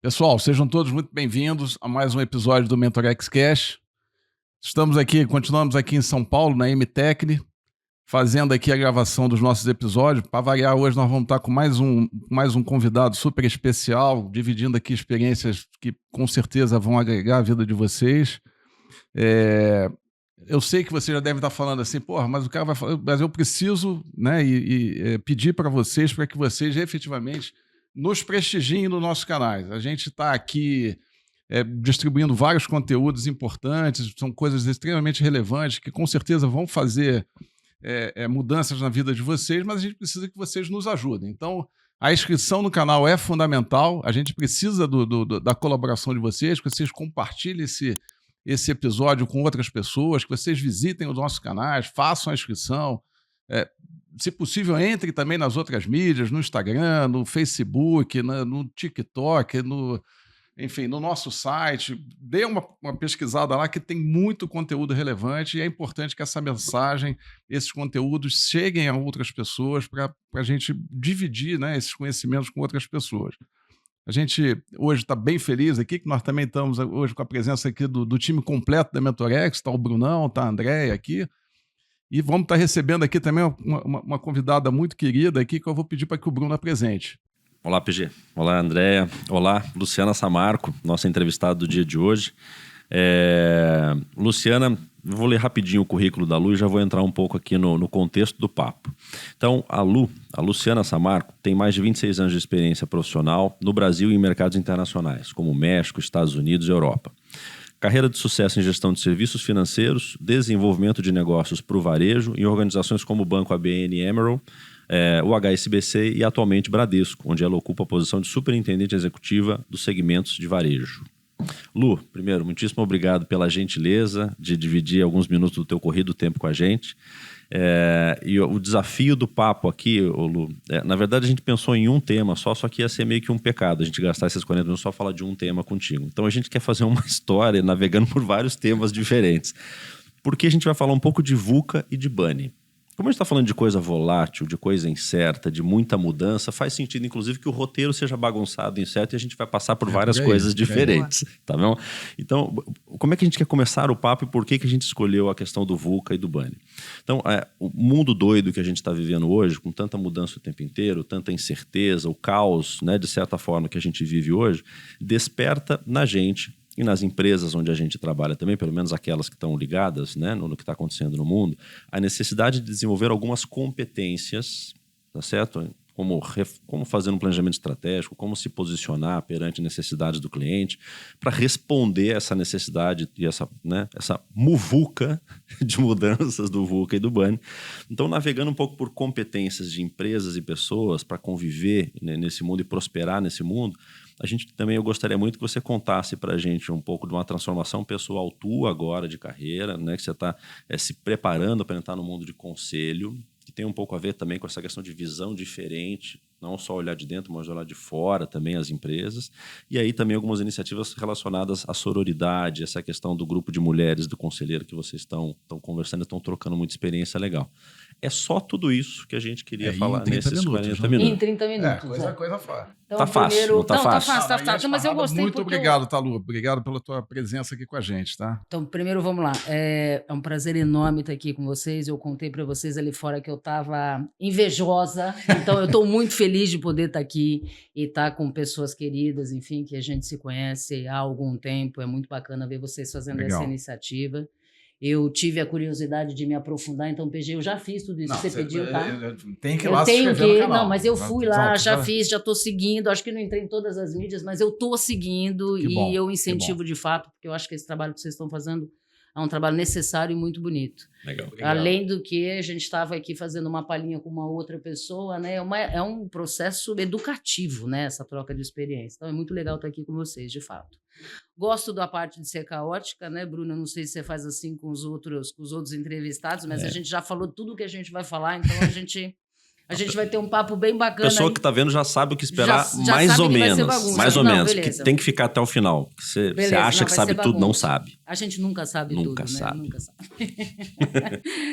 Pessoal, sejam todos muito bem-vindos a mais um episódio do Mentorex Cash. Continuamos aqui em São Paulo, na MTecne, fazendo aqui a gravação dos nossos episódios. Para variar, hoje nós vamos estar com mais um convidado super especial, dividindo aqui experiências que com certeza vão agregar a vida de vocês. Eu sei que você já deve estar falando assim, porra, mas o cara vai falar, mas eu preciso, né, pedir para vocês, para que vocês efetivamente nos prestigiem nos nossos canais. A gente está aqui distribuindo vários conteúdos importantes, são coisas extremamente relevantes que com certeza vão fazer mudanças na vida de vocês, mas a gente precisa que vocês nos ajudem. Então, a inscrição no canal é fundamental, a gente precisa da colaboração de vocês, que vocês compartilhem esse episódio com outras pessoas, que vocês visitem os nossos canais, façam a inscrição, se possível, entre também nas outras mídias, no Instagram, no Facebook, no TikTok, enfim, no nosso site. Dê uma pesquisada lá que tem muito conteúdo relevante e é importante que essa mensagem, esses conteúdos cheguem a outras pessoas para a gente dividir, né, esses conhecimentos com outras pessoas. A gente hoje está bem feliz aqui, que nós também estamos hoje com a presença aqui do time completo da Mentorex, está o Brunão, está a Andréia aqui. E vamos estar recebendo aqui também uma convidada muito querida aqui, que eu vou pedir para que o Bruno apresente. Olá, PG. Olá, Andréia. Olá, Luciana Samarco, nossa entrevistada do dia de hoje. Luciana, vou ler rapidinho o currículo da Lu e já vou entrar um pouco aqui no contexto do papo. Então, a Luciana Samarco, tem mais de 26 anos de experiência profissional no Brasil e em mercados internacionais, como México, Estados Unidos e Europa. Carreira de sucesso em gestão de serviços financeiros, desenvolvimento de negócios para o varejo em organizações como o Banco ABN Emerald, o HSBC e atualmente Bradesco, onde ela ocupa a posição de superintendente executiva dos segmentos de varejo. Lu, primeiro, muitíssimo obrigado pela gentileza de dividir alguns minutos do teu corrido tempo com a gente. E o desafio do papo aqui, Lu, na verdade a gente pensou em um tema só que ia ser meio que um pecado a gente gastar esses 40 minutos só falar de um tema contigo. Então a gente quer fazer uma história navegando por vários temas diferentes. Porque a gente vai falar um pouco de VUCA e de Bunny. Como a gente está falando de coisa volátil, de coisa incerta, de muita mudança, faz sentido, inclusive, que o roteiro seja bagunçado, incerto, e a gente vai passar por várias coisas diferentes, tá bom? Então, como é que a gente quer começar o papo e por que a gente escolheu a questão do VUCA e do Bunny? Então, o mundo doido que a gente está vivendo hoje, com tanta mudança o tempo inteiro, tanta incerteza, o caos, né, de certa forma, que a gente vive hoje, desperta na gente e nas empresas onde a gente trabalha também, pelo menos aquelas que estão ligadas, né, no que está acontecendo no mundo, a necessidade de desenvolver algumas competências, tá certo? Como fazer um planejamento estratégico, como se posicionar perante necessidades do cliente, para responder a essa necessidade e essa muvuca de mudanças do VUCA e do Bunny. Então, navegando um pouco por competências de empresas e pessoas para conviver, né, nesse mundo e prosperar nesse mundo, eu gostaria muito que você contasse para a gente um pouco de uma transformação pessoal tua agora de carreira, né, que você está se preparando para entrar no mundo de conselho, que tem um pouco a ver também com essa questão de visão diferente, não só olhar de dentro, mas olhar de fora também as empresas. E aí também algumas iniciativas relacionadas à sororidade, essa questão do grupo de mulheres do conselheiro que vocês estão conversando, estão trocando muita experiência legal. É só tudo isso que a gente queria falar nesses 40 minutos. Em 30 minutos. Coisa fácil. Então, tá fácil, não tá fácil? Tá fácil. Mas eu gostei muito obrigado, Lu. Obrigado pela tua presença aqui com a gente, tá? Então, primeiro, vamos lá. É um prazer enorme estar aqui com vocês. Eu contei para vocês ali fora que eu estava invejosa. Então, eu estou muito feliz de poder estar aqui e estar com pessoas queridas, enfim, que a gente se conhece há algum tempo. É muito bacana ver vocês fazendo essa iniciativa. Eu tive a curiosidade de me aprofundar, então, PG, eu já fiz tudo isso que você pediu, tá? Tem que ir lá se inscrever no canal. Não, mas eu fui lá, já fiz, já estou seguindo. Acho que não entrei em todas as mídias, mas eu estou seguindo e eu incentivo de fato, porque eu acho que esse trabalho que vocês estão fazendo é um trabalho necessário e muito bonito. Legal. Além do que a gente estava aqui fazendo uma palhinha com uma outra pessoa, né? É um processo educativo, né? Essa troca de experiência. Então é muito legal estar aqui com vocês, de fato. Gosto da parte de ser caótica, né, Bruno? Eu não sei se você faz assim com os outros entrevistados, mas a gente já falou tudo que a gente vai falar, então A gente vai ter um papo bem bacana. A pessoa aí. que está vendo já sabe o que esperar, Já mais sabe ou que vai ser menos. bagunça. Mais ou Não, menos. beleza. Que tem que ficar até o final. Você Beleza, acha não, que vai sabe ser tudo, não bagunça. sabe. A gente nunca sabe Nunca tudo, né? sabe. Nunca sabe.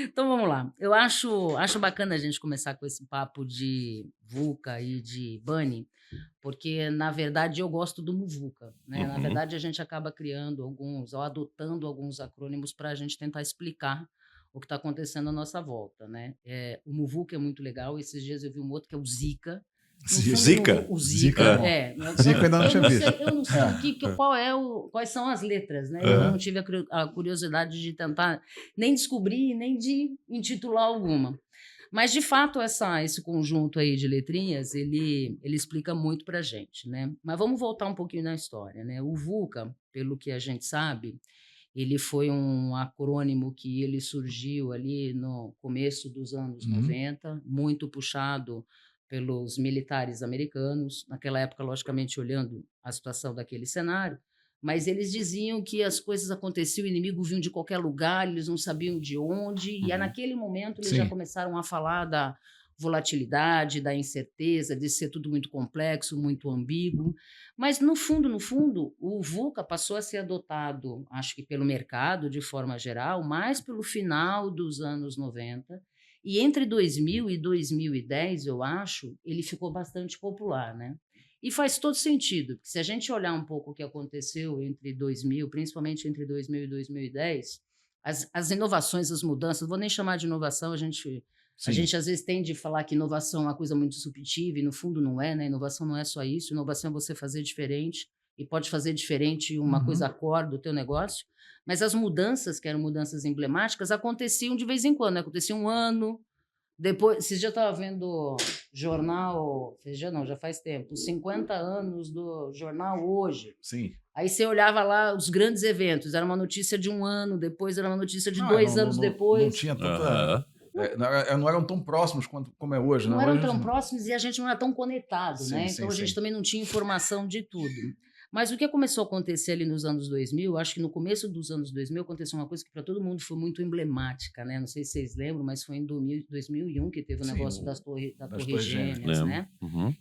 Então vamos lá. Eu acho bacana a gente começar com esse papo de VUCA e de Bunny, porque, na verdade, eu gosto do Muvuca, né? Na Uhum. verdade, a gente acaba criando alguns, ou adotando alguns acrônimos para a gente tentar explicar o que está acontecendo à nossa volta, né? O Muvuca é muito legal. Esses dias eu vi um outro que é o Zika. No fundo, Zika? O Zika, Zica eu ainda não tinha visto. eu não sei quais são as letras, né? Eu não tive a curiosidade de tentar nem descobrir, nem de intitular alguma. Mas, de fato, esse conjunto aí de letrinhas, ele explica muito para a gente, né? Mas vamos voltar um pouquinho na história, né? O VUCA, pelo que a gente sabe, ele foi um acrônimo que ele surgiu ali no começo dos anos 90, muito puxado pelos militares americanos, naquela época, logicamente, olhando a situação daquele cenário, mas eles diziam que as coisas aconteciam, o inimigo vinha de qualquer lugar, eles não sabiam de onde, e naquele momento eles já começaram a falar da volatilidade, da incerteza, de ser tudo muito complexo, muito ambíguo, mas no fundo, o VUCA passou a ser adotado, acho que pelo mercado de forma geral, mais pelo final dos anos 90, e entre 2000 e 2010, eu acho, ele ficou bastante popular, né? E faz todo sentido, porque se a gente olhar um pouco o que aconteceu entre 2000, principalmente entre 2000 e 2010, as inovações, as mudanças, não vou nem chamar de inovação, a gente às vezes tende a falar que inovação é uma coisa muito disruptiva e no fundo não é, né? Inovação não é só isso, inovação é você fazer diferente e pode fazer diferente uma coisa a cor do teu negócio, mas as mudanças, que eram mudanças emblemáticas, aconteciam de vez em quando, né? Acontecia um ano, depois, esses dias eu estava vendo jornal, já faz tempo, 50 anos do jornal Hoje. Sim. Aí você olhava lá os grandes eventos, era uma notícia de um ano, depois era uma notícia de 2 anos depois. Não tinha tanta... não eram tão próximos como é hoje, né? Não eram hoje, tão próximos e a gente não era tão conectado, né? Então a gente também não tinha informação de tudo. Mas o que começou a acontecer ali nos anos 2000, acho que no começo dos anos 2000 aconteceu uma coisa que para todo mundo foi muito emblemática, né? Não sei se vocês lembram, mas foi em 2001 que teve o negócio das Torres Gêmeas, né?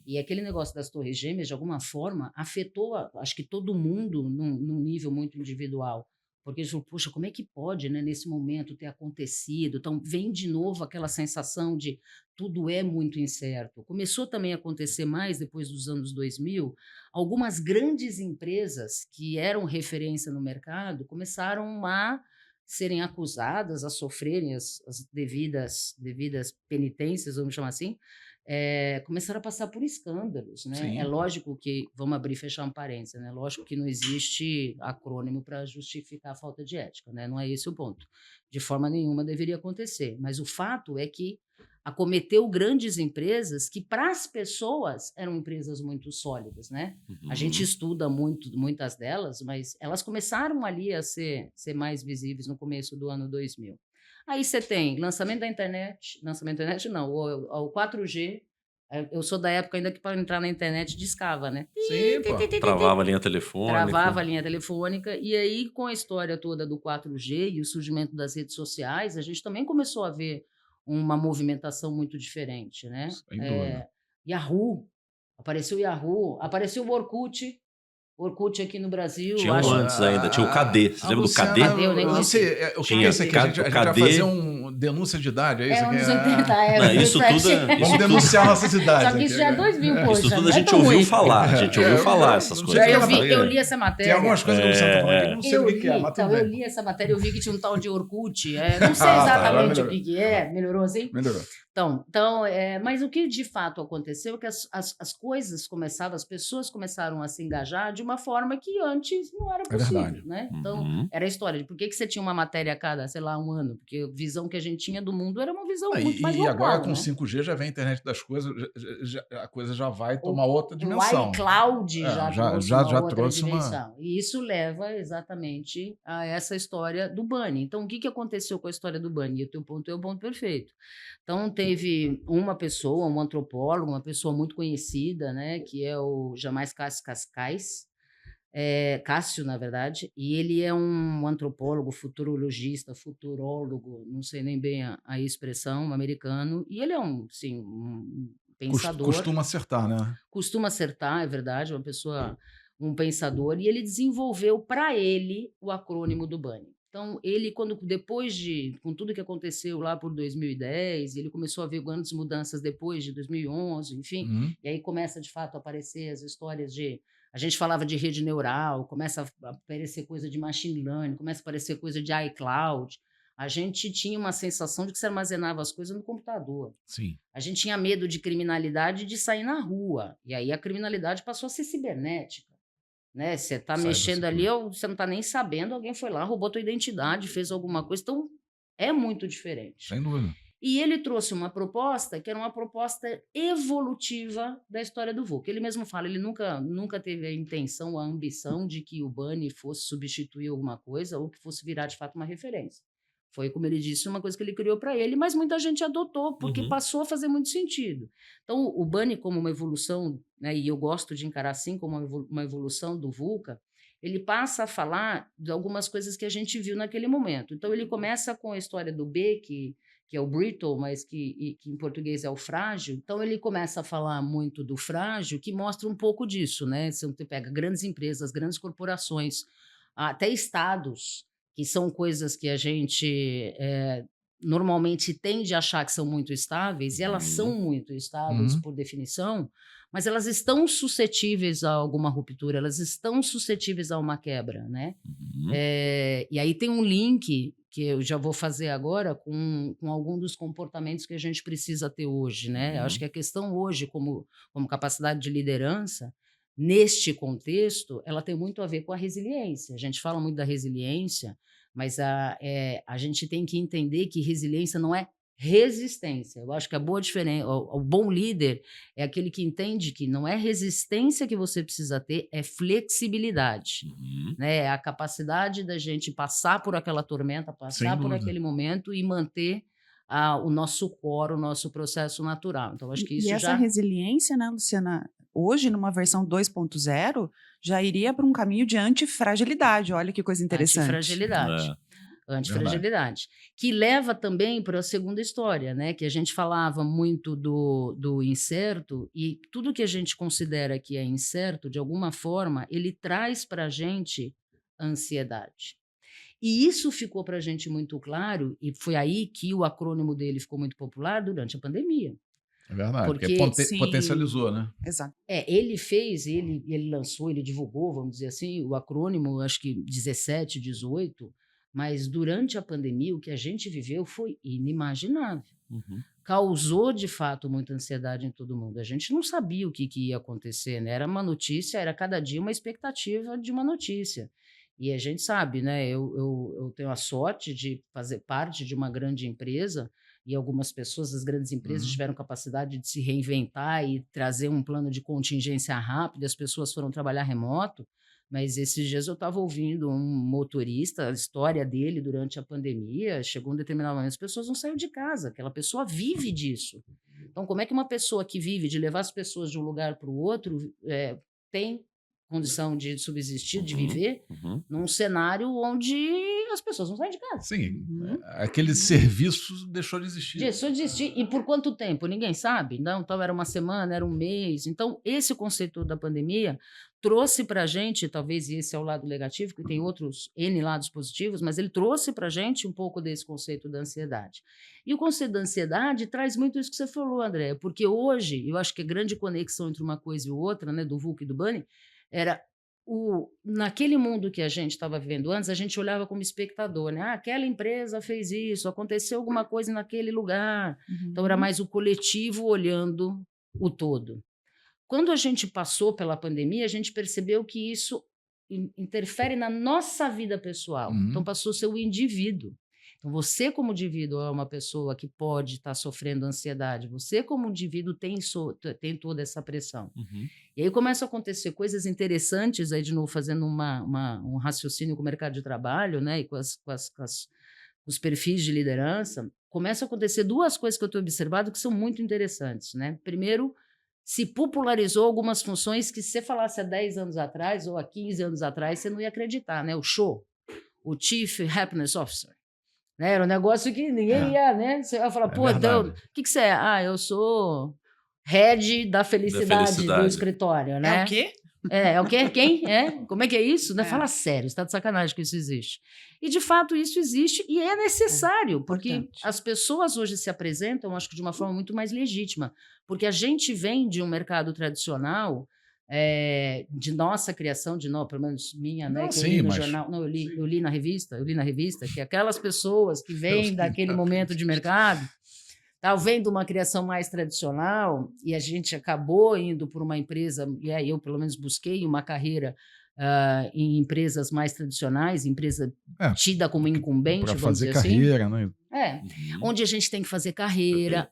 E aquele negócio das Torres Gêmeas, de alguma forma, afetou, acho que todo mundo num nível muito individual. Porque eles falaram, puxa, como é que pode, né, nesse momento ter acontecido? Então, vem de novo aquela sensação de tudo é muito incerto. Começou também a acontecer mais depois dos anos 2000, algumas grandes empresas que eram referência no mercado começaram a serem acusadas, a sofrerem as devidas penitências, vamos chamar assim, começaram a passar por escândalos, né? Sim. É lógico que, vamos abrir e fechar um parênteses, né? Lógico que não existe acrônimo para justificar a falta de ética, né? Não é esse o ponto. De forma nenhuma deveria acontecer, mas o fato é que acometeu grandes empresas que, para as pessoas, eram empresas muito sólidas, né? A gente estuda muitas delas, mas elas começaram ali a ser mais visíveis no começo do ano 2000. Aí você tem lançamento da internet não, o 4G. Eu sou da época ainda que para entrar na internet discava, né? Sim, pô. Travava a linha telefônica. Travava a linha telefônica. E aí, com a história toda do 4G e o surgimento das redes sociais, a gente também começou a ver uma movimentação muito diferente, né? Sem dúvida. Yahoo, apareceu o Orkut aqui no Brasil. Tinha um antes ainda, tinha o KD. Você lembra do KD? Eu nem não conheci. sei, o que é isso aqui? A gente vai fazer denúncia de idade, é isso? Anos aqui? 80, Não, isso tudo é- Vamos denunciar nossas idades. Só que isso já é 2000, poxa. Isso tudo não a é gente tão ouviu ruim. falar. A gente ouviu falar essas não coisas. sei Eu li essa matéria. Tem algumas coisas que eu não falando aqui, eu não sei o que é, mas tudo eu bem. li essa matéria, eu vi que tinha um tal de Orkut. Não sei exatamente o que é. Melhorou assim? Melhorou. Mas o que de fato aconteceu é que as coisas começaram, as pessoas começaram a se engajar de uma forma que antes não era possível, verdade. né? Então, era a história de por que você tinha uma matéria a cada, sei lá, um ano, porque a visão que a gente tinha do mundo era uma visão muito mais local, agora com né? 5G já vem a internet das coisas, a coisa já vai tomar outra dimensão. O iCloud já outra trouxe dimensão. E isso leva exatamente a essa história do Bunny. Então, o que aconteceu com a história do Bunny? E o teu ponto é o ponto perfeito. Então, teve uma pessoa, um antropólogo, uma pessoa muito conhecida, né, que é o Jamais Cascais. Cássio, na verdade, e ele é um antropólogo, futurologista, futurólogo, não sei nem bem a expressão, um americano, e ele é um pensador, Costuma acertar, né? costuma acertar, é verdade, um pensador, e ele desenvolveu para ele o acrônimo do BANI. Então, ele, com tudo que aconteceu lá por 2010, ele começou a ver grandes mudanças depois de 2011, enfim, Uhum. e aí começa de fato a aparecer as histórias a gente falava de rede neural, começa a aparecer coisa de machine learning, começa a aparecer coisa de iCloud. A gente tinha uma sensação de que você armazenava as coisas no computador. Sim. A gente tinha medo de criminalidade de sair na rua. E aí a criminalidade passou a ser cibernética. Né? Você está mexendo ali, você não está nem sabendo, alguém foi lá, roubou tua identidade, fez alguma coisa. Então, é muito diferente. Sem dúvida. E ele trouxe uma proposta que era uma proposta evolutiva da história do VUCA. Ele mesmo fala, ele nunca teve a intenção, a ambição de que o BANI fosse substituir alguma coisa ou que fosse virar de fato uma referência. Foi, como ele disse, uma coisa que ele criou para ele, mas muita gente adotou, porque passou a fazer muito sentido. Então, o BANI como uma evolução, né, e eu gosto de encarar assim como uma evolução do VUCA, ele passa a falar de algumas coisas que a gente viu naquele momento. Então, ele começa com a história do B, que é o brittle, mas que em português é o frágil. Então, ele começa a falar muito do frágil, que mostra um pouco disso, né? Você pega grandes empresas, grandes corporações, até estados, que são coisas que a gente normalmente tende a achar que são muito estáveis, e elas são muito estáveis por definição, mas elas estão suscetíveis a alguma ruptura, elas estão suscetíveis a uma quebra, né? E aí tem um link que eu já vou fazer agora com algum dos comportamentos que a gente precisa ter hoje, né? Eu acho que a questão hoje, como capacidade de liderança, neste contexto, ela tem muito a ver com a resiliência. A gente fala muito da resiliência, mas a gente tem que entender que resiliência não é resistência. Eu acho que a boa diferença, o bom líder é aquele que entende que não é resistência que você precisa ter, é flexibilidade. Né? É a capacidade da gente passar por aquela tormenta, passar por aquele momento e manter o nosso core, o nosso processo natural. Então, acho que isso essa resiliência, né, Luciana, hoje, numa versão 2.0, já iria para um caminho de antifragilidade. Olha que coisa interessante. Antifragilidade. Que leva também para a segunda história, né? Que a gente falava muito do incerto, e tudo que a gente considera que é incerto, de alguma forma, ele traz para a gente ansiedade. E isso ficou para a gente muito claro, e foi aí que o acrônimo dele ficou muito popular durante a pandemia. É verdade, porque potencializou, né? Exato. Ele lançou, ele divulgou, vamos dizer assim, o acrônimo, acho que 17, 18, mas durante a pandemia o que a gente viveu foi inimaginável. Causou, de fato, muita ansiedade em todo mundo. A gente não sabia o que ia acontecer, né? Era uma notícia, era cada dia uma expectativa de uma notícia. E a gente sabe, né? Eu tenho a sorte de fazer parte de uma grande empresa, e algumas pessoas das grandes empresas tiveram capacidade de se reinventar e trazer um plano de contingência rápido, as pessoas foram trabalhar remoto, mas esses dias eu estava ouvindo um motorista, a história dele durante a pandemia, chegou um determinado momento, as pessoas não saíram de casa, aquela pessoa vive disso. Então, como é que uma pessoa que vive de levar as pessoas de um lugar para o outro tem condição de subsistir, de viver, num cenário onde as pessoas não saem de casa? Sim, aquele serviço deixou de existir. Deixou de existir. E por quanto tempo? Ninguém sabe. Não, então era uma semana, era um mês. Então, esse conceito da pandemia trouxe para a gente, talvez esse é o lado negativo, que tem outros N lados positivos, mas ele trouxe para a gente um pouco desse conceito da ansiedade. E o conceito da ansiedade traz muito isso que você falou, André, porque hoje, eu acho que a grande conexão entre uma coisa e outra, né, do VUCA e do BANI, era naquele mundo que a gente estava vivendo antes, a gente olhava como espectador, né? Aquela empresa fez isso, aconteceu alguma coisa naquele lugar. Então, era mais o coletivo olhando o todo. Quando a gente passou pela pandemia, a gente percebeu que isso interfere na nossa vida pessoal. Então, passou a ser o indivíduo. Então, você como indivíduo é uma pessoa que pode estar sofrendo ansiedade. Você como indivíduo tem toda essa pressão. E aí começam a acontecer coisas interessantes, aí de novo fazendo um raciocínio com o mercado de trabalho, né, e com os perfis de liderança. Começam a acontecer duas coisas que eu tenho observado que são muito interessantes, né? Primeiro, se popularizou algumas funções que se você falasse há 10 anos atrás ou há 15 anos atrás, você não ia acreditar, né? O show, o Chief Happiness Officer. Né? Era um negócio que ninguém ia, né? Você ia falar, pô, então, o que você é? Ah, eu sou head da felicidade do escritório, né? É o quê? É o quê? Quem? Como é que é isso? Né? É. Fala sério, você tá de sacanagem que isso existe. E, de fato, isso existe e é necessário, porque importante. as pessoas hoje se apresentam, acho que de uma forma muito mais legítima, porque a gente vem de um mercado tradicional, de nossa criação, pelo menos minha, né? Não, Que eu sim, li no mas- jornal, não, eu li na revista, que aquelas pessoas que vêm daquele momento de mercado, estavam vendo uma criação mais tradicional, e a gente acabou indo por uma empresa, e aí eu pelo menos busquei uma carreira em empresas mais tradicionais, empresa É, tida como incumbente, Para vamos fazer dizer assim. carreira, né? Onde a gente tem que fazer carreira.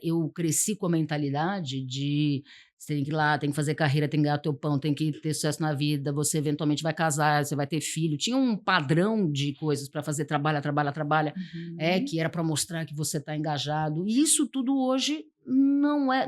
Eu cresci com a mentalidade de você tem que ir lá, tem que fazer carreira, tem que ganhar teu pão, tem que ter sucesso na vida, você eventualmente vai casar, você vai ter filho. Tinha um padrão de coisas para fazer, trabalha, que era para mostrar que você está engajado. E isso tudo hoje não é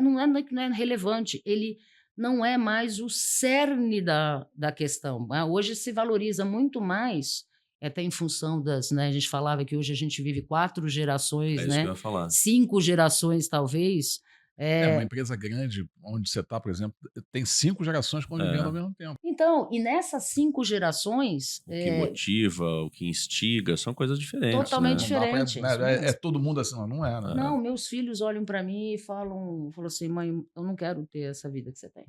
relevante. Ele não é mais o cerne da questão. Hoje se valoriza muito mais, até em função das, né, a gente falava que hoje a gente vive 4 gerações, É isso que eu né, ia falar. 5 gerações talvez. Uma empresa grande, onde você está, por exemplo, tem 5 gerações convivendo ao mesmo tempo. Então, e nessas 5 gerações, O que motiva, o que instiga, são coisas diferentes. Totalmente né? Não dá pra- diferentes. é todo mundo assim, não é, né? Não, meus filhos olham para mim e falam assim, mãe, eu não quero ter essa vida que você tem.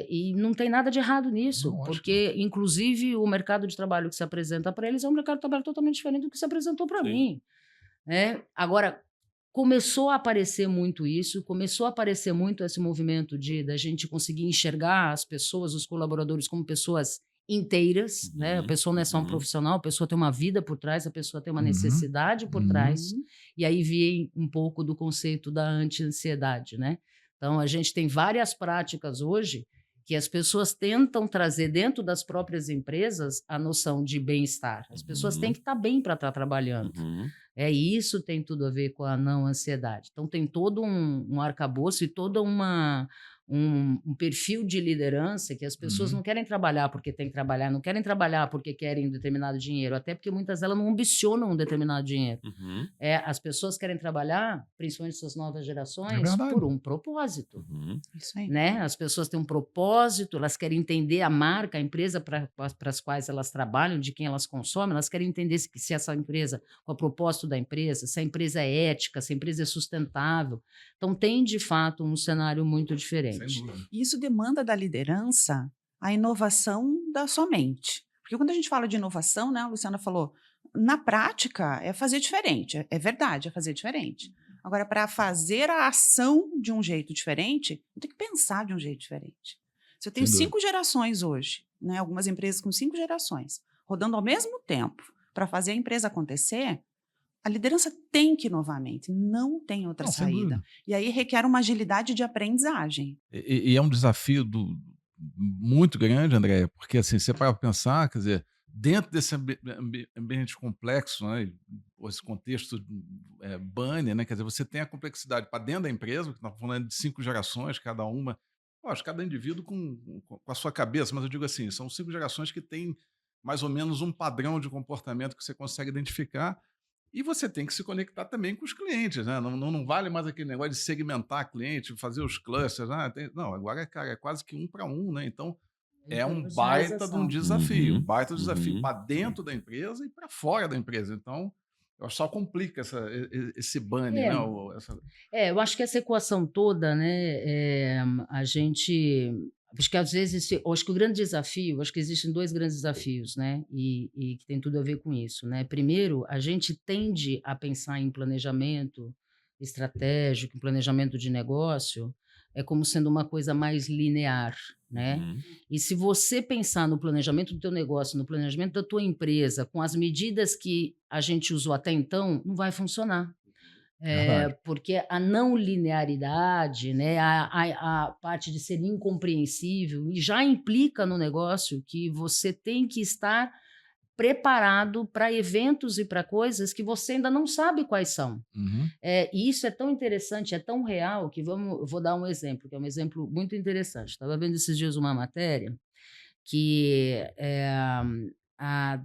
E não tem nada de errado nisso, Não, acho porque, inclusive, o mercado de trabalho que se apresenta para eles é um mercado de trabalho totalmente diferente do que se apresentou para Sim. mim. Né? Agora, começou a aparecer muito isso, começou a aparecer muito esse movimento da gente conseguir enxergar as pessoas, os colaboradores, como pessoas inteiras, né? A pessoa não é só um profissional, a pessoa tem uma vida por trás, a pessoa tem uma necessidade por trás, e aí vem um pouco do conceito da anti-ansiedade, né? Então, a gente tem várias práticas hoje que as pessoas tentam trazer dentro das próprias empresas a noção de bem-estar. As pessoas têm que estar bem para estar trabalhando. E isso tem tudo a ver com a não ansiedade. Então, tem todo um arcabouço e todo um perfil de liderança que as pessoas não querem trabalhar porque tem que trabalhar, não querem trabalhar porque querem um determinado dinheiro, até porque muitas delas não ambicionam um determinado dinheiro. As pessoas querem trabalhar, principalmente essas novas gerações, verdade. por um propósito. Isso aí. Né? As pessoas têm um propósito, elas querem entender a marca, a empresa para as quais elas trabalham, de quem elas consomem, elas querem entender se essa empresa, qual é o propósito da empresa, se a empresa é ética, se a empresa é sustentável. Então, tem, de fato, um cenário muito diferente. Sem dúvida. E isso demanda da liderança a inovação da sua mente. Porque quando a gente fala de inovação, né, a Luciana falou, na prática é fazer diferente. É verdade, é fazer diferente. Agora, para fazer a ação de um jeito diferente, eu tenho que pensar de um jeito diferente. Se eu tenho Sem dúvida. 5 gerações hoje, né, algumas empresas com 5 gerações, rodando ao mesmo tempo para fazer a empresa acontecer, a liderança tem que inovar a mente, não tem outra Não, sem saída. dúvida. E aí requer uma agilidade de aprendizagem. E é um desafio muito grande, André, porque assim, você para pensar, quer dizer, dentro desse ambiente complexo, né, esse contexto bunny, né, quer dizer, você tem a complexidade para dentro da empresa, que nós falando de 5 gerações, cada uma, lógico, cada indivíduo com a sua cabeça, mas eu digo assim, são 5 gerações que têm mais ou menos um padrão de comportamento que você consegue identificar. E você tem que se conectar também com os clientes, né? Não vale mais aquele negócio de segmentar cliente, fazer os clusters. Não, agora, cara, é quase que 1 para 1, né? Então, é um baita de um desafio. Baita desafio para dentro da empresa e para fora da empresa. Então, eu acho que só complica esse bunny, né? Eu acho que essa equação toda, né? A gente... Acho que às vezes, acho que o grande desafio, acho que existem 2 grandes desafios, né? E que tem tudo a ver com isso, né? Primeiro, a gente tende a pensar em planejamento estratégico, em planejamento de negócio, como sendo uma coisa mais linear, né? E se você pensar no planejamento do teu negócio, no planejamento da tua empresa, com as medidas que a gente usou até então, não vai funcionar. Porque a não linearidade, né, a parte de ser incompreensível, já implica no negócio que você tem que estar preparado para eventos e para coisas que você ainda não sabe quais são. Uhum. E isso é tão interessante, é tão real, que eu vou dar um exemplo, que é um exemplo muito interessante. Estava vendo esses dias uma matéria que, a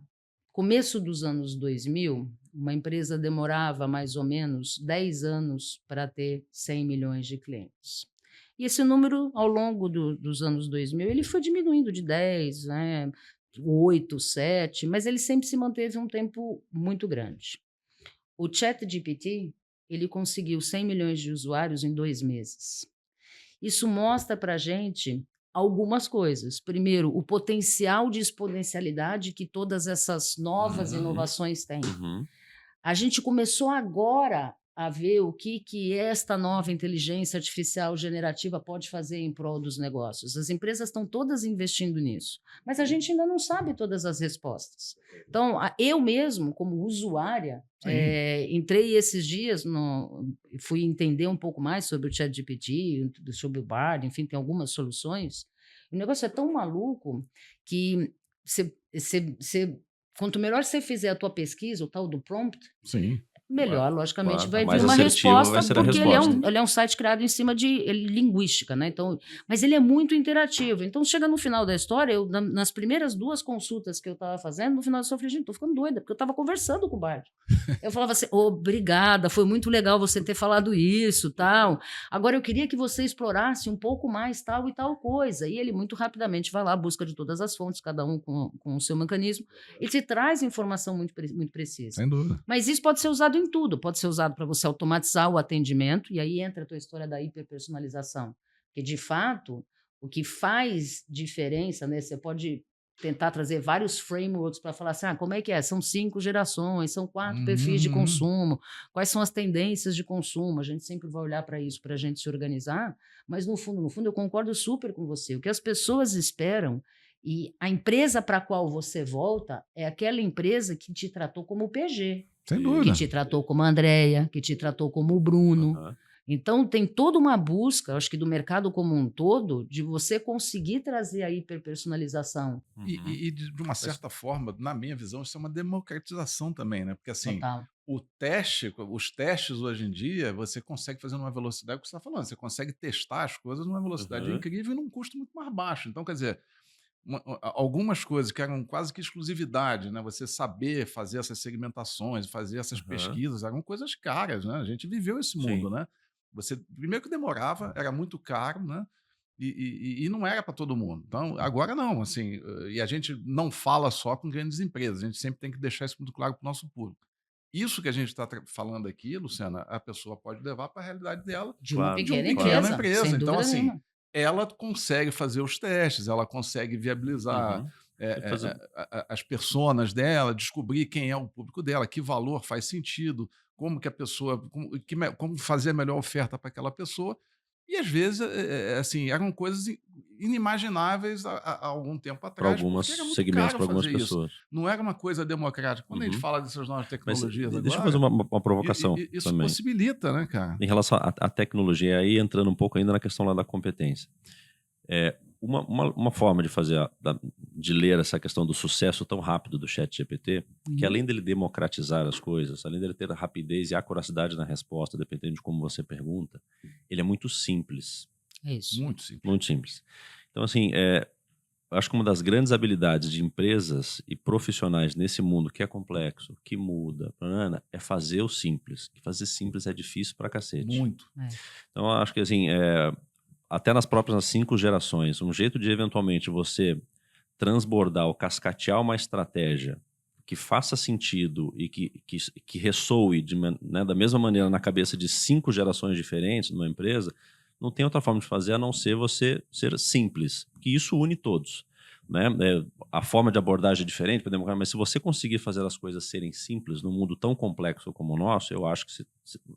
começo dos anos 2000, uma empresa demorava mais ou menos 10 anos para ter 100 milhões de clientes. E esse número, ao longo dos anos 2000, ele foi diminuindo de 10, né, 8, 7, mas ele sempre se manteve um tempo muito grande. O ChatGPT, ele conseguiu 100 milhões de usuários em 2 meses. Isso mostra para a gente algumas coisas. Primeiro, o potencial de exponencialidade que todas essas novas inovações têm. Uhum. A gente começou agora a ver o que esta nova inteligência artificial generativa pode fazer em prol dos negócios. As empresas estão todas investindo nisso, mas a gente ainda não sabe todas as respostas. Então, eu mesmo, como usuária, entrei esses dias, fui entender um pouco mais sobre o ChatGPT, sobre o Bard, enfim, tem algumas soluções. O negócio é tão maluco que quanto melhor você fizer a tua pesquisa, o tal do prompt, Sim. melhor, logicamente, Claro, vai mais vir uma assertivo resposta, vai ser a porque resposta. ele é um site criado em cima de linguística, né? Então, mas ele é muito interativo. Então, chega no final da história, nas primeiras 2 consultas que eu estava fazendo, no final eu falei, gente, tô ficando doida, porque eu estava conversando com o Bard. Eu falava assim, obrigada, foi muito legal você ter falado isso, tal. Agora, eu queria que você explorasse um pouco mais tal e tal coisa. E ele muito rapidamente vai lá, busca de todas as fontes, cada um com o seu mecanismo, e te traz informação muito precisa. Sem dúvida. Mas isso pode ser usado em tudo, pode ser usado para você automatizar o atendimento, e aí entra a tua história da hiperpersonalização, que de fato, o que faz diferença, né, você pode tentar trazer vários frameworks para falar assim, como é que é? São 5 gerações, são 4 perfis de consumo, quais são as tendências de consumo, a gente sempre vai olhar para isso, para a gente se organizar, mas no fundo eu concordo super com você, o que as pessoas esperam. E a empresa para a qual você volta é aquela empresa que te tratou como o PG, Sem dúvida. que te tratou como a Andrea, que te tratou como o Bruno. Uhum. Então, tem toda uma busca, acho que do mercado como um todo, de você conseguir trazer a hiperpersonalização. Uhum. E de uma certa forma, na minha visão, isso é uma democratização também, né? Porque assim, Total. os testes hoje em dia, você consegue fazer numa velocidade que você está falando, você consegue testar as coisas numa velocidade incrível e num custo muito mais baixo. Então, quer dizer, algumas coisas que eram quase que exclusividade, né? Você saber fazer essas segmentações, fazer essas pesquisas, eram coisas caras, né? A gente viveu esse mundo, Sim. né? Você, primeiro que demorava, era muito caro, né? E não era para todo mundo. Então, agora não, assim, e a gente não fala só com grandes empresas, a gente sempre tem que deixar isso muito claro para o nosso público. Isso que a gente está falando aqui, Luciana, a pessoa pode levar para a realidade dela De uma Claro, de uma pequena pequena empresa, sem empresa. Então, dúvida assim, nenhuma. ela consegue fazer os testes, ela consegue viabilizar Uhum. as personas dela, descobrir quem é o público dela, que valor faz sentido, como que a pessoa, como fazer a melhor oferta para aquela pessoa. E às vezes, assim, eram coisas inimagináveis há algum tempo Para atrás, alguns porque era muito segmentos, caro para algumas fazer isso. pessoas. Não era uma coisa democrática. Quando a gente Uhum. fala dessas novas Mas tecnologias deixa eu fazer agora, uma provocação isso também. possibilita, né, cara? Em relação à tecnologia, aí entrando um pouco ainda na questão lá da competência. Uma forma de de ler essa questão do sucesso tão rápido do ChatGPT, que além dele democratizar as coisas, além dele ter a rapidez e a acuracidade na resposta, dependendo de como você pergunta, ele é muito simples. É isso. Muito simples. Muito simples. Então, assim, eu acho que uma das grandes habilidades de empresas e profissionais nesse mundo que é complexo, que muda, é fazer o simples. Que fazer simples é difícil pra cacete. Muito. Então, eu acho que, assim, até nas próprias 5 gerações, um jeito de, eventualmente, você transbordar ou cascatear uma estratégia que faça sentido e que ressoe da mesma maneira na cabeça de 5 gerações diferentes numa empresa, não tem outra forma de fazer a não ser você ser simples, que isso une todos. Né? A forma de abordagem é diferente, mas se você conseguir fazer as coisas serem simples num mundo tão complexo como o nosso, eu acho que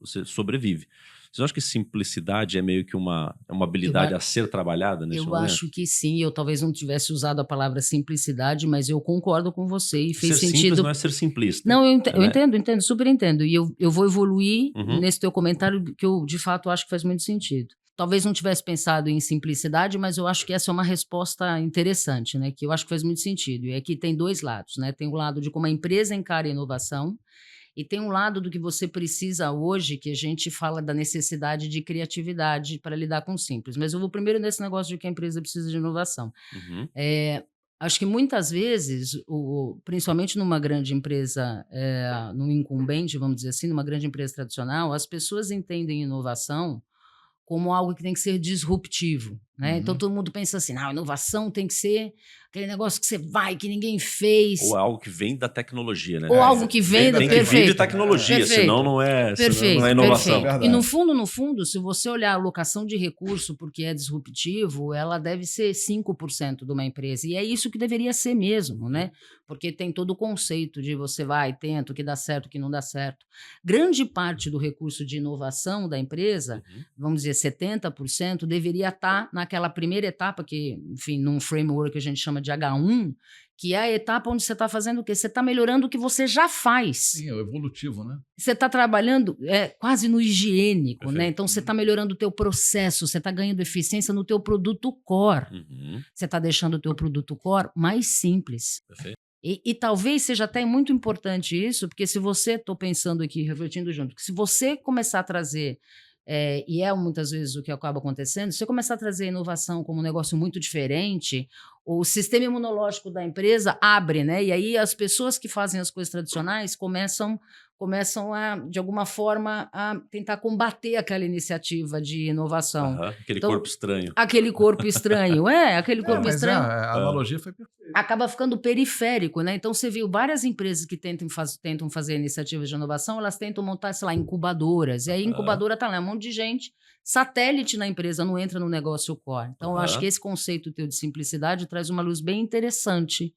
você sobrevive. Você acha que simplicidade é meio que uma habilidade a ser trabalhada nesse momento? Eu acho que sim, eu talvez não tivesse usado a palavra simplicidade, mas eu concordo com você e fez ser sentido. Simples não é ser simplista. Não, eu entendo, super entendo. E eu vou evoluir Uhum. nesse teu comentário, que eu de fato acho que faz muito sentido. talvez não tivesse pensado em simplicidade, mas eu acho que essa é uma resposta interessante, né? Que eu acho que faz muito sentido. E aqui tem dois lados, né? Tem o lado de como a empresa encara a inovação e tem um lado do que você precisa hoje, que a gente fala da necessidade de criatividade para lidar com o simples. Mas eu vou primeiro nesse negócio de que a empresa precisa de inovação. Uhum. Acho que muitas vezes, principalmente numa grande empresa, num incumbente, vamos dizer assim, numa grande empresa tradicional, as pessoas entendem inovação como algo que tem que ser disruptivo, né? Então todo mundo pensa assim, não, inovação tem que ser aquele negócio que você vai, que ninguém fez. Ou algo que vem da tecnologia, né? Ou algo que vem Tem que vir de tecnologia, senão não é inovação. Perfeito. E no fundo, se você olhar a alocação de recurso porque é disruptivo, ela deve ser 5% de uma empresa. E é isso que deveria ser mesmo, né? Porque tem todo o conceito de você vai, tenta, o que dá certo, o que não dá certo. Grande parte do recurso de inovação da empresa, vamos dizer 70%, deveria estar naquela primeira etapa que, enfim, num framework que a gente chama de H1, que é a etapa onde você está fazendo o quê? Você está melhorando o que você já faz. Sim, é o evolutivo, né? Você está trabalhando quase no higiênico, né? Então você está melhorando o teu processo, você está ganhando eficiência no teu produto core. Você está deixando o teu produto core mais simples. Perfeito. E talvez seja até muito importante isso, porque se você, estou pensando aqui, refletindo junto, que se você começar a trazer, e é muitas vezes o que acaba acontecendo, se você começar a trazer inovação como um negócio muito diferente, o sistema imunológico da empresa abre, né? E aí as pessoas que fazem as coisas tradicionais começam a, de alguma forma, a tentar combater aquela iniciativa de inovação. Aquele corpo estranho. Aquele corpo estranho, aquele corpo estranho. A analogia foi perfeita. Acaba ficando periférico, né? Então você viu várias empresas que tentam fazer iniciativas de inovação, elas tentam montar, sei lá, incubadoras. E aí a incubadora tá lá, um monte de gente, satélite na empresa, não entra no negócio core. Então eu acho que esse conceito teu de simplicidade traz uma luz bem interessante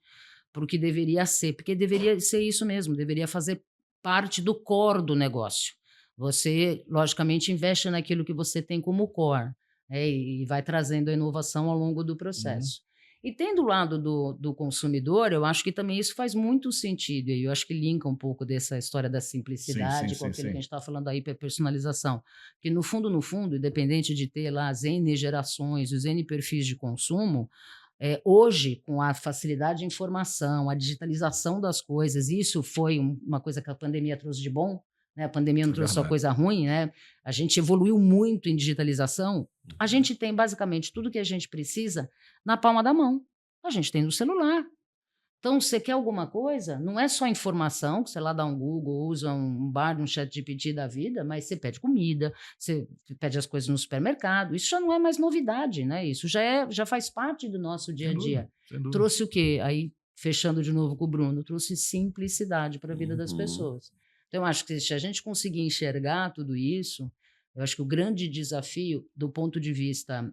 para o que deveria ser, porque deveria ser isso mesmo, deveria fazer parte do core do negócio. Você, logicamente, investe naquilo que você tem como core, né? E vai trazendo a inovação ao longo do processo. E tendo o lado do consumidor, eu acho que também isso faz muito sentido. E eu acho que linka um pouco dessa história da simplicidade com aquilo que a gente está falando da hiperpersonalização. Porque, no fundo, independente de ter lá as N gerações, os N perfis de consumo, hoje, com a facilidade de informação, a digitalização das coisas, isso foi uma coisa que a pandemia trouxe de bom, né? A pandemia não trouxe só coisa ruim, né? A gente evoluiu muito em digitalização. A gente tem basicamente tudo que a gente precisa na palma da mão. A gente tem no celular. Então, você quer alguma coisa, não é só informação, que você lá dá um Google, usa um bar, um chat GPT da vida, mas você pede comida, você pede as coisas no supermercado. Isso já não é mais novidade, né? Isso já faz parte do nosso dia a dia. Trouxe o quê? Aí, fechando de novo com o Bruno, trouxe simplicidade para a vida das pessoas. Então, eu acho que se a gente conseguir enxergar tudo isso, eu acho que o grande desafio, do ponto de vista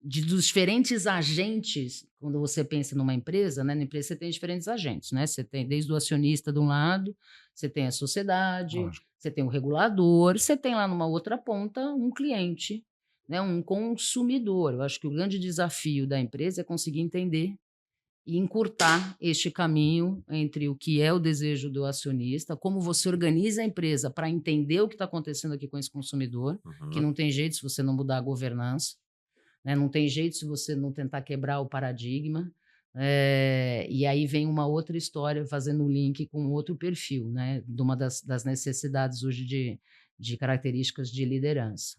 dos diferentes agentes, quando você pensa numa empresa, né? Na empresa você tem diferentes agentes, né? Você tem desde o acionista de um lado, você tem a sociedade, você tem o regulador, você tem lá numa outra ponta um cliente, né? Um consumidor. Eu acho que o grande desafio da empresa é conseguir entender e encurtar este caminho entre o que é o desejo do acionista, como você organiza a empresa para entender o que está acontecendo aqui com esse consumidor, que não tem jeito se você não mudar a governança, né? Não tem jeito se você não tentar quebrar o paradigma, e aí vem uma outra história fazendo um link com outro perfil, né? De uma das necessidades hoje de características de liderança.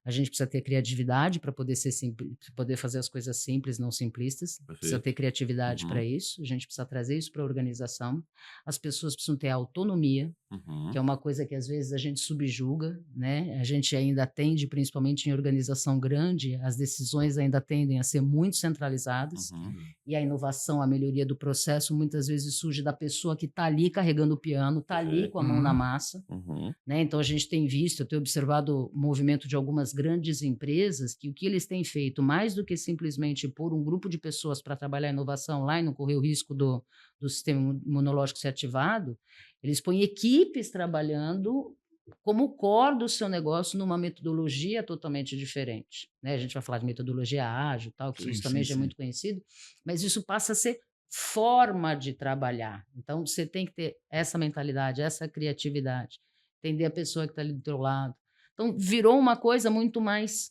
A gente precisa ter criatividade para poder poder fazer as coisas simples, não simplistas. Precisa ter criatividade para isso. A gente precisa trazer isso para a organização. As pessoas precisam ter autonomia, que é uma coisa que às vezes a gente subjuga, né? A gente ainda tende, principalmente em organização grande, as decisões ainda tendem a ser muito centralizadas. E a inovação, a melhoria do processo, muitas vezes surge da pessoa que está ali carregando o piano, está ali com a mão na massa. Né? Então a gente tem visto, eu tenho observado o movimento de algumas grandes empresas que o que eles têm feito, mais do que simplesmente pôr um grupo de pessoas para trabalhar a inovação lá e não correr o risco do sistema imunológico ser ativado, eles põem equipes trabalhando como core do seu negócio numa metodologia totalmente diferente. Né? A gente vai falar de metodologia ágil, tal, que isso também já é muito conhecido, mas isso passa a ser forma de trabalhar. Então, você tem que ter essa mentalidade, essa criatividade, entender a pessoa que está ali do teu lado, Então, virou uma coisa muito mais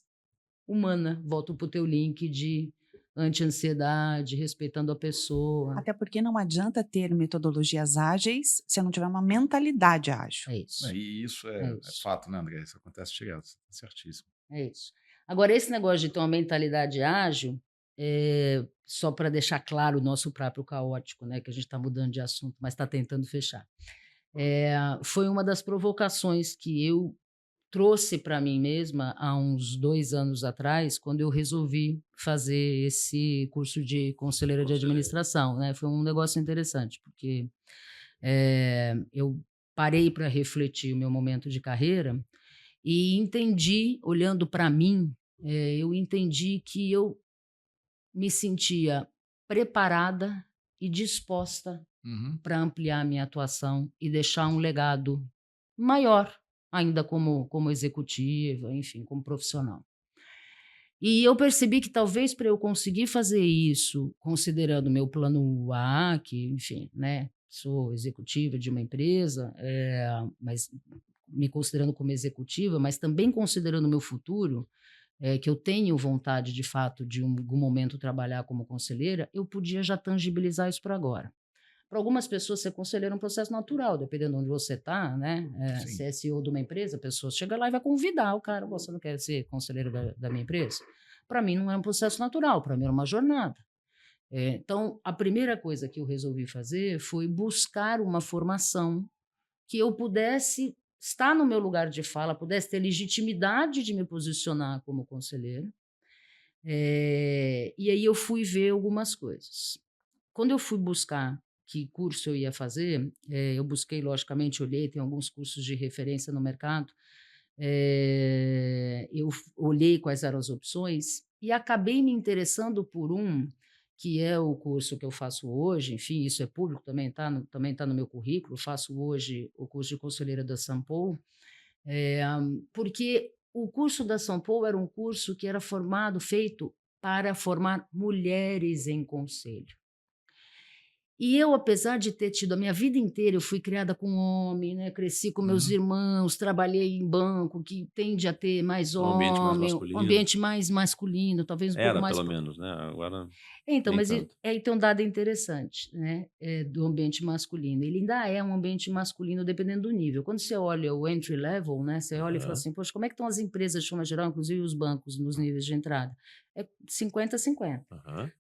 humana. Volto para o teu link de anti-ansiedade, respeitando a pessoa. Até porque não adianta ter metodologias ágeis se eu não tiver uma mentalidade ágil. É isso. E isso é fato, né, André? Isso acontece direto, tá certíssimo. É isso. Agora, esse negócio de ter uma mentalidade ágil, só para deixar claro o nosso próprio caótico, né, que a gente está mudando de assunto, mas está tentando fechar. Foi uma das provocações que eu trouxe para mim mesma há uns 2 anos atrás, quando eu resolvi fazer esse curso de conselheira de administração, né? Foi um negócio interessante, porque eu parei para refletir o meu momento de carreira e entendi, olhando para mim, eu entendi que eu me sentia preparada e disposta para ampliar a minha atuação e deixar um legado maior, ainda como executiva, enfim, como profissional. E eu percebi que talvez para eu conseguir fazer isso, considerando o meu plano A, que, enfim, né, sou executiva de uma empresa, mas me considerando como executiva, mas também considerando o meu futuro, que eu tenho vontade, de fato, de algum momento trabalhar como conselheira, eu podia já tangibilizar isso para agora. Para algumas pessoas, ser conselheiro é um processo natural, dependendo de onde você está, né? Se é CEO de uma empresa, a pessoa chega lá e vai convidar o cara, você não quer ser conselheiro da minha empresa? Para mim não é um processo natural, para mim era uma jornada. Então, a primeira coisa que eu resolvi fazer foi buscar uma formação que eu pudesse estar no meu lugar de fala, pudesse ter legitimidade de me posicionar como conselheira. E aí eu fui ver algumas coisas. Quando eu fui buscar que curso eu ia fazer, eu busquei, logicamente, olhei, tem alguns cursos de referência no mercado, eu olhei quais eram as opções e acabei me interessando por um, que é o curso que eu faço hoje, enfim, isso é público, também tá no meu currículo, faço hoje o curso de conselheira da Sampo, porque o curso da Sampo era um curso que era feito para formar mulheres em conselho. E eu, apesar de ter tido a minha vida inteira, eu fui criada com homem, né? Cresci com meus irmãos, trabalhei em banco, que tende a ter mais homem, masculino. um ambiente mais masculino, talvez um pouco mais... pelo menos, né? Agora, Então, nem mas tanto. aí tem um dado interessante, né? Do ambiente masculino. Ele ainda é um ambiente masculino, dependendo do nível. Quando você olha o entry level, né? Você olha e fala assim, poxa, como é que estão as empresas de forma geral, inclusive os bancos, nos níveis de entrada? É 50-50.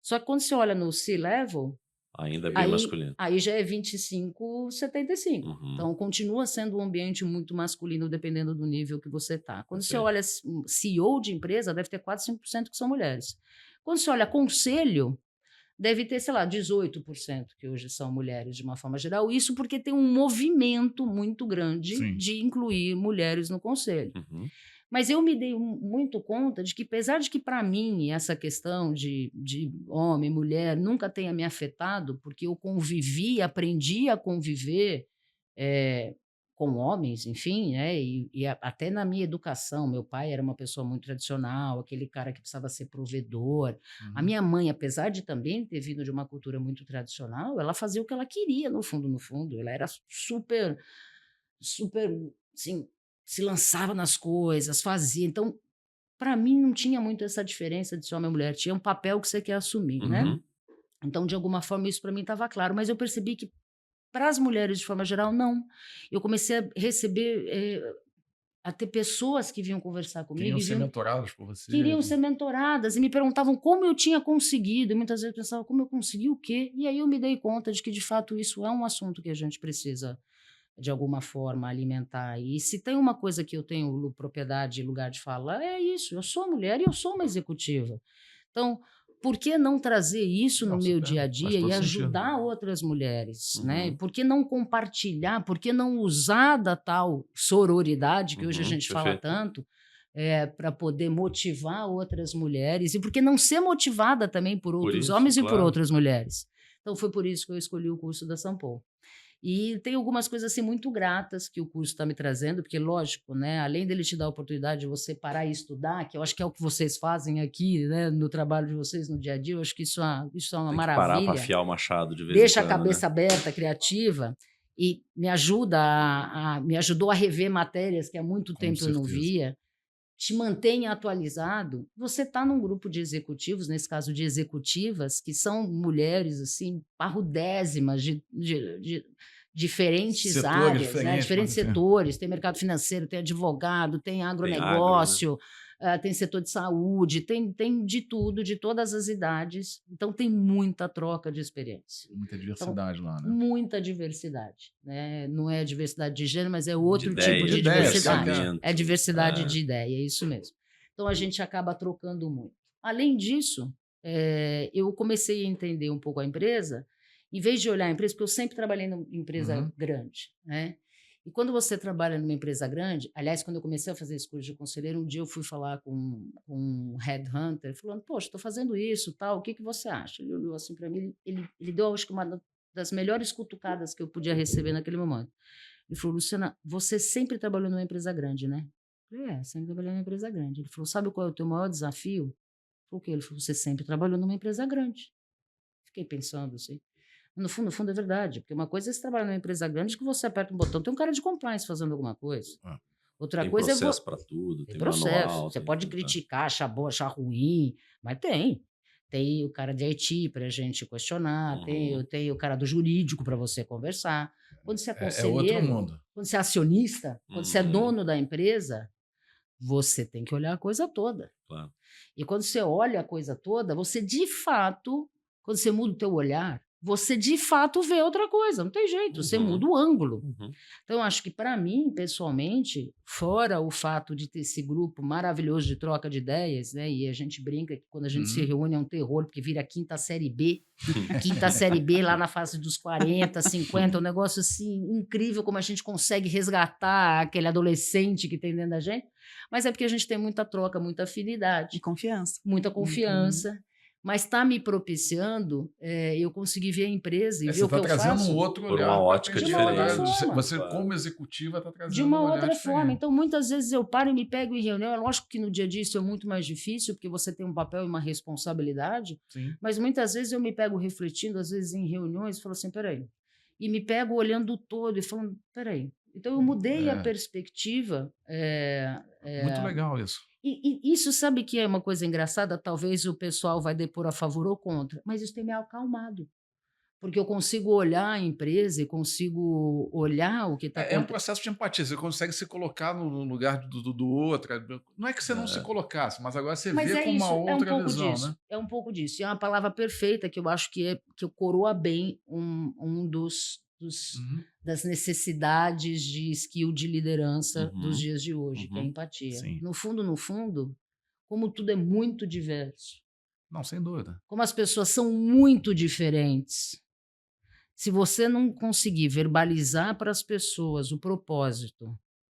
Só que quando você olha no C-level, ainda é bem masculino. Aí já é 25-75. Então, continua sendo um ambiente muito masculino, dependendo do nível que você está. Quando você olha CEO de empresa, deve ter 4-5% que são mulheres. Quando você olha conselho, deve ter, sei lá, 18% que hoje são mulheres, de uma forma geral. Isso porque tem um movimento muito grande de incluir mulheres no conselho. Mas eu me dei muito conta de que, apesar de que, para mim, essa questão de homem, mulher, nunca tenha me afetado, porque eu convivi, aprendi a conviver com homens, enfim, né? E até na minha educação, meu pai era uma pessoa muito tradicional, aquele cara que precisava ser provedor. A minha mãe, apesar de também ter vindo de uma cultura muito tradicional, ela fazia o que ela queria, no fundo. Ela era super, assim, se lançava nas coisas, fazia. Então, para mim, não tinha muito essa diferença de ser homem ou mulher. Tinha um papel que você quer assumir, né? Então, de alguma forma, isso para mim estava claro. Mas eu percebi que, para as mulheres, de forma geral, não. Eu comecei a receber, a ter pessoas que vinham conversar comigo. Queriam ser mentoradas por você. Queriam ser mentoradas e me perguntavam como eu tinha conseguido. E muitas vezes eu pensava, como eu consegui o quê? E aí eu me dei conta de que, de fato, isso é um assunto que a gente precisa, de alguma forma, alimentar. E se tem uma coisa que eu tenho propriedade e lugar de fala, é isso. Eu sou mulher e eu sou uma executiva. Então, por que não trazer isso no meu dia a dia e ajudar outras mulheres? Né? Por que não compartilhar? Por que não usar da tal sororidade, que hoje a gente fala tanto, para poder motivar outras mulheres? E por que não ser motivada também por outros homens e por outras mulheres? Então, foi por isso que eu escolhi o curso da Sampo. E tem algumas coisas assim muito gratas que o curso está me trazendo, porque, lógico, né, além dele te dar a oportunidade de você parar e estudar, que eu acho que é o que vocês fazem aqui, né, no trabalho de vocês no dia a dia, eu acho que isso é uma maravilha. Parar para afiar o machado de vez Deixa em quando, a cabeça né? aberta, criativa. e me me ajudou a rever matérias que há muito Com tempo eu não certeza. via, te mantém atualizado. Você está num grupo de executivos, nesse caso de executivas, que são mulheres assim parrudésimas de diferentes Setores áreas, né? diferentes, Diferentes mas, assim, setores. Tem mercado financeiro, tem advogado, tem Tem agro, né? agronegócio, tem setor de saúde, tem de tudo, de todas as idades. Então tem muita troca de experiência. muita Então, diversidade lá, né? muita diversidade, né? Não é diversidade de gênero, mas é De outro tipo ideias, de de ideias, diversidade. pensamento. É diversidade É. de ideia, é isso mesmo. Então a gente acaba trocando muito. Além disso, eu comecei a entender um pouco a empresa, em vez de olhar a empresa, porque eu sempre trabalhei em empresa Uhum. grande, né? E quando você trabalha numa empresa grande, aliás, quando eu comecei a fazer esse curso de conselheiro, um dia eu fui falar com um headhunter, falando, poxa, estou fazendo isso, tal, o que que você acha? Ele olhou assim para mim, ele deu, acho que uma das melhores cutucadas que eu podia receber naquele momento. Ele falou, Luciana, você sempre trabalhou numa empresa grande, né? Eu falei, sempre trabalhei numa empresa grande. Ele falou, sabe qual é o teu maior desafio? Eu falei, o quê? Ele falou, você sempre trabalhou numa empresa grande. Fiquei pensando assim. No fundo é verdade, porque uma coisa é você trabalhar numa empresa grande que você aperta um botão, tem um cara de compliance fazendo alguma coisa. Ah. Outra Tem coisa é processo para tudo, tem tem processo. manual. Você tem pode tudo, tá? criticar, achar bom, achar ruim, mas tem. Tem o cara de IT para a gente questionar, tem o cara do jurídico para você conversar. Quando você é É outro conselheiro, mundo. quando você é acionista, quando você é Uhum. dono da empresa, você tem que olhar a coisa toda. Claro. E quando você olha a coisa toda, você de fato, quando você muda o teu olhar, você de fato vê outra coisa, não tem jeito, você Uhum. muda o ângulo. Uhum. Então, eu acho que para mim, pessoalmente, fora o fato de ter esse grupo maravilhoso de troca de ideias, né? E a gente brinca que quando a gente se Uhum. reúne é um terror, porque vira a quinta série B. Quinta série B lá na fase dos 40, 50, um negócio assim incrível como a gente consegue resgatar aquele adolescente que tem dentro da gente. Mas é porque a gente tem muita troca, muita afinidade, De confiança. muita confiança. Mas está me propiciando eu conseguir ver a empresa e ver Você o que está eu trazendo faço um outro Por olhar. uma pra ótica frente. de uma outra diferente. forma. Você, Claro. como executiva, está trazendo de uma um olhar outra forma. diferente. Então, muitas vezes eu paro e me pego em reunião. É lógico que no dia a dia isso é muito mais difícil, porque você tem um papel e uma responsabilidade, Sim. mas muitas vezes eu me pego refletindo, às vezes em reuniões, e falo assim, peraí. E me pego olhando o todo e falando, peraí. Então, eu mudei a É. perspectiva. Muito legal isso. E isso, sabe que é uma coisa engraçada? Talvez o pessoal vai depor a favor ou contra, mas isso tem me acalmado. Porque eu consigo olhar a empresa e consigo olhar o que está É um acontecendo. processo de empatia. Você consegue se colocar no lugar do outro. Não é que você não se colocasse, mas agora você Mas vê é com uma isso, é um outra pouco visão, disso. né? É um pouco disso. E é uma palavra perfeita que eu acho que coroa bem um Uhum. das necessidades de skill de liderança Uhum. dos dias de hoje, que é a Uhum. empatia. Sim. No fundo, como tudo é muito diverso, Não, sem dúvida. como as pessoas são muito diferentes, se você não conseguir verbalizar para as pessoas o propósito,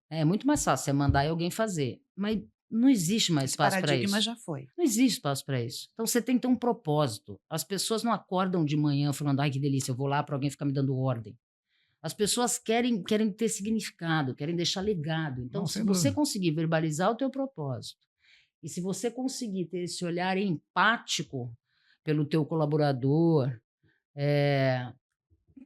é muito mais fácil você mandar e alguém fazer. Mas não existe mais Esse espaço para paradigma isso. já foi. Não existe espaço para isso. Então você tem que ter um propósito. As pessoas não acordam de manhã falando, ai que delícia, eu vou lá para alguém ficar me dando ordem. As pessoas querem ter significado, querem deixar legado. Então, Não, se sem você dúvida. conseguir verbalizar o teu propósito, e se você conseguir ter esse olhar empático pelo teu colaborador,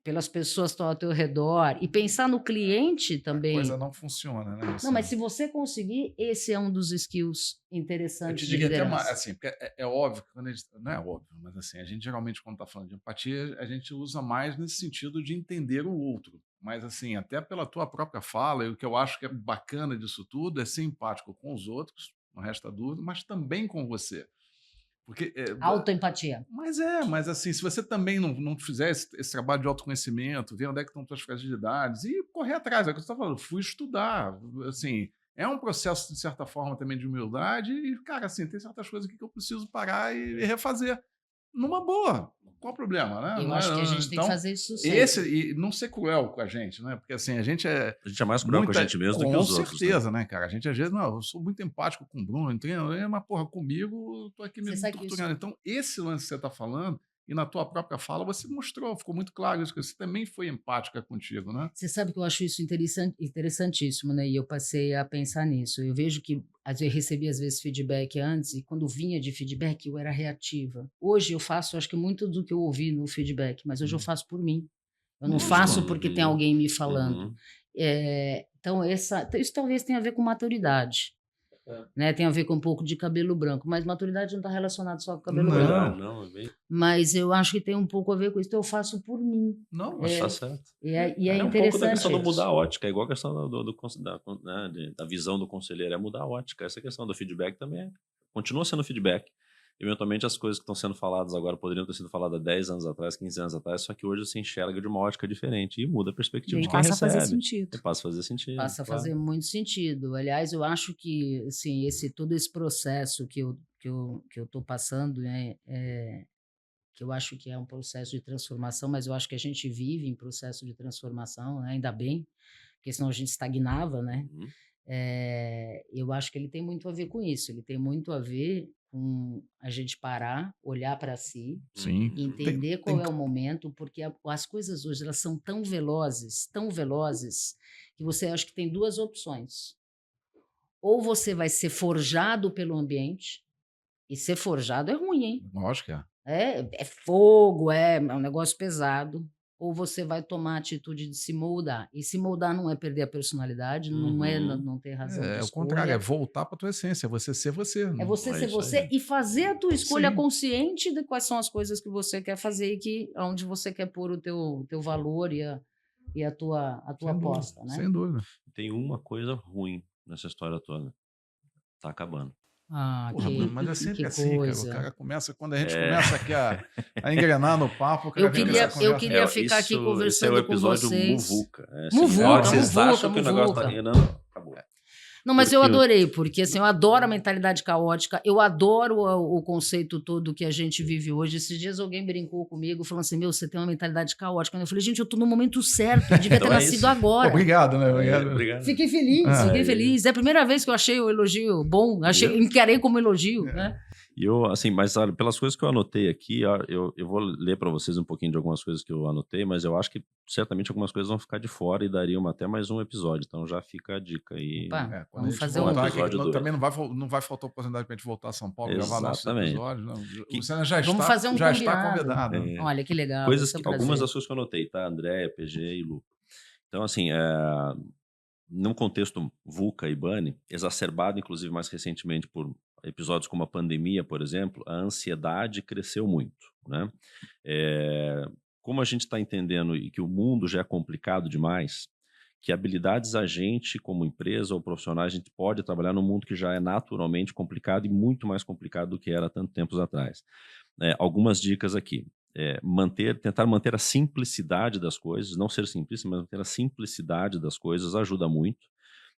pelas pessoas que estão ao teu redor, e pensar no cliente A também. coisa não funciona, né? Não, mas se você conseguir, esse é um dos skills Eu interessantes te de diria até mais, liderança. assim, porque é óbvio que quando a gente, não é óbvio, mas assim, a gente geralmente quando está falando de empatia, a gente usa mais nesse sentido de entender o outro. Mas assim, até pela tua própria fala, e o que eu acho que é bacana disso tudo é ser empático com os outros, não resta dúvida, mas também com você. Porque Autoempatia. mas assim, se você também não fizer esse trabalho de autoconhecimento, ver onde é que estão suas fragilidades e correr atrás, é o que você está falando, fui estudar, assim, é um processo, de certa forma, também de humildade e, cara, assim, tem certas coisas aqui que eu preciso parar e refazer numa boa. Qual o problema, né? Eu Não é- acho que a gente tem que então, fazer isso sempre. e não ser cruel com a gente, né? Porque assim, a gente é A gente é mais cruel com a gente mesmo do que os outros. com certeza, né, cara? A gente às vezes, não, eu sou muito empático com o Bruno, entendeu? Mas, porra, comigo, eu tô aqui Você me sabe que isso, torturando. Então, esse lance que você tá falando, e na tua própria fala, você mostrou, ficou muito claro isso, que você também foi empática contigo, né? você sabe que eu acho isso interessantíssimo, né? E eu passei a pensar nisso. Eu vejo que eu recebi às vezes feedback antes, e quando vinha de feedback, eu era reativa. Hoje eu faço, acho que muito do que eu ouvi no feedback, mas hoje eu faço por mim. Eu não Lógico. faço porque tem alguém me falando. Uhum. Então, isso talvez tenha a ver com maturidade. Né? Tem a ver com um pouco de cabelo branco, mas maturidade não está relacionada só com cabelo Não. branco. Não, é bem... Mas eu acho que tem um pouco a ver com isso. Então, eu faço por mim. Não, Mas tá certo. E é Um pouco da interessante questão de isso. mudar a ótica, é igual a questão da visão do conselheiro, é mudar a ótica. Essa questão do feedback também continua sendo feedback. Eventualmente as coisas que estão sendo faladas agora poderiam ter sido faladas há 10 anos atrás, 15 anos atrás, só que hoje você enxerga de uma ótica diferente e muda a perspectiva E de quem passa a fazer recebe. sentido. E passa a fazer sentido. Passa a claro. fazer muito sentido. Aliás, eu acho que assim, todo esse processo que eu estou passando, né, que eu acho que é um processo de transformação, mas eu acho que a gente vive em processo de transformação, né, ainda bem, porque senão a gente estagnava, né? Uhum. Eu acho que ele tem muito a ver com isso. Ele tem muito a ver com a gente parar, olhar para si, Sim. entender qual é o momento, porque as coisas hoje elas são tão velozes, que você acha que tem duas opções. Ou você vai ser forjado pelo ambiente, e ser forjado é ruim, hein? Lógico que é. É fogo, é um negócio pesado. Ou você vai tomar a atitude de se moldar. E se moldar não é perder a personalidade, não é Uhum. não ter razão de É o escolha. contrário, é voltar para tua essência, é você ser você. É você É ser isso você aí. e fazer a tua escolha Sim. consciente de quais são as coisas que você quer fazer e onde você quer pôr o teu valor e a tua Sem dúvida, aposta, né? sem dúvida. Tem uma coisa ruim nessa história toda. Tá acabando. Ah, Porra, Bruno, mas é sempre que assim, cara. O coisa. cara começa, quando a gente começa aqui a engrenar no papo, o cara Eu vem com queria- essa eu conversa. queria ficar aqui Esse é o conversando com episódio vocês. Muvuca. Muvuca, na hora que vocês muvuca, acham que o negócio tá... muvuca. Não, acabou. Não, mas eu Porque adorei, porque assim, eu adoro a mentalidade caótica, eu adoro o conceito todo que a gente vive hoje. Esses dias alguém brincou comigo, falando assim, meu, você tem uma mentalidade caótica. Eu falei, gente, eu tô no momento certo, eu devia Então ter é nascido isso. agora. Obrigado, né? Obrigado. Obrigado. Fiquei feliz, Ah, fiquei feliz. É a primeira vez que eu achei o elogio bom, encarei como elogio, né? E eu, assim, mas olha, pelas coisas que eu anotei aqui, ó, eu vou ler para vocês um pouquinho de algumas coisas que eu anotei, mas eu acho que certamente algumas coisas vão ficar de fora e dariam até mais um episódio. Então já fica a dica aí. Opa. Quando Vamos a gente fazer voltar um aqui, episódio dois. também não vai faltar oportunidade para a gente voltar a São Paulo, gravar nossos Exatamente. episódios. Não. Que- Luciana já Vamos está, fazer um já está combinado. convidada. É. Olha, que legal. Coisas esse é um que, algumas prazer. das coisas que eu anotei, tá? André, PG e Lu. Então, assim, num contexto VUCA e BANI, exacerbado, inclusive, mais recentemente por episódios como a pandemia, por exemplo, a ansiedade cresceu muito, né? Como a gente está entendendo e que o mundo já é complicado demais, que habilidades a gente, como empresa ou profissional, a gente pode trabalhar num mundo que já é naturalmente complicado e muito mais complicado do que era há tanto tempos atrás. Algumas dicas aqui. Tentar manter a simplicidade das coisas, não ser simplista, mas manter a simplicidade das coisas ajuda muito.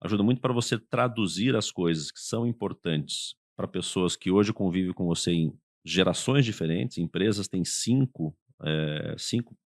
Ajuda muito para você traduzir as coisas que são importantes para pessoas que hoje convivem com você em gerações diferentes. Empresas têm cinco